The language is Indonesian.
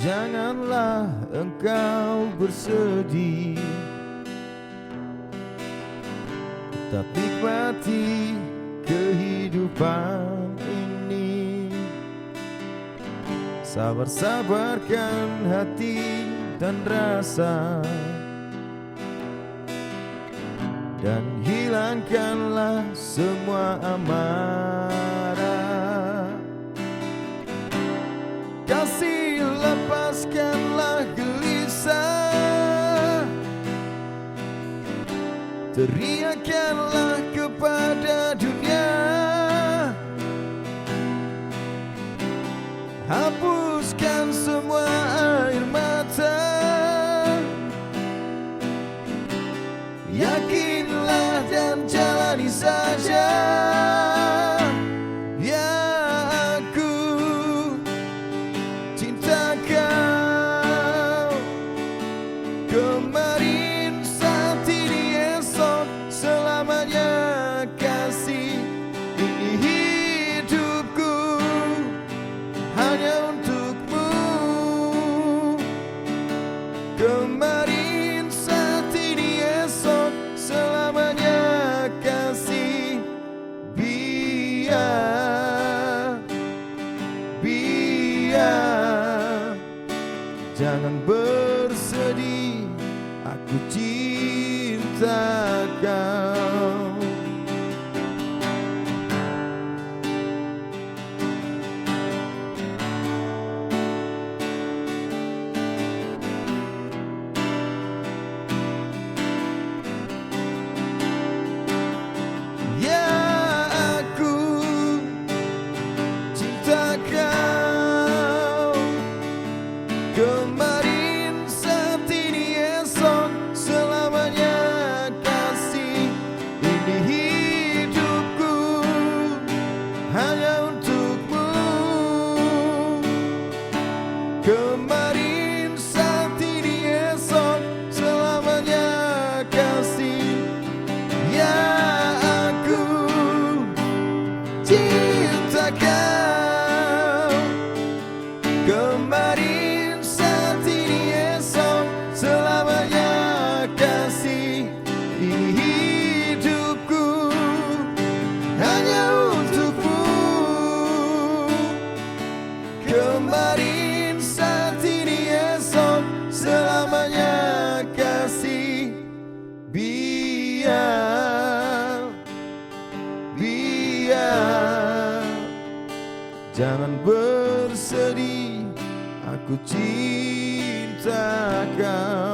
Janganlah engkau bersedih, tetap nikmati kehidupan ini. Sabar-sabarkan hati dan rasa, dan hilangkanlah semua amarah. Kasih, lepaskanlah gelisah, teriakanlah kepada dunia. Hapuskan semua air mata, yakinlah dan jalani saja. Ya, aku cinta kau, kemarin, saat ini, esok, selamanya. Kasih, ini hidupku hanya untukmu. Kemarin, saat ini, esok, selamanya. Kasih, biar jangan bersedih, aku cinta kau. Ya, aku cinta kau, kemarin, saat ini, esok, selamanya. Kasih, ini hidupku hanya untukmu. Kemarin, saat ini, esok, selamanya. Kasih, ya, aku cinta kau, kemarin, saat ini, esok, selamanya. Kasih, ini hidupku hanya untukmu. Kemarin, saat ini, esok, selamanya. Kasih, biar jangan bersedih, aku cinta kau.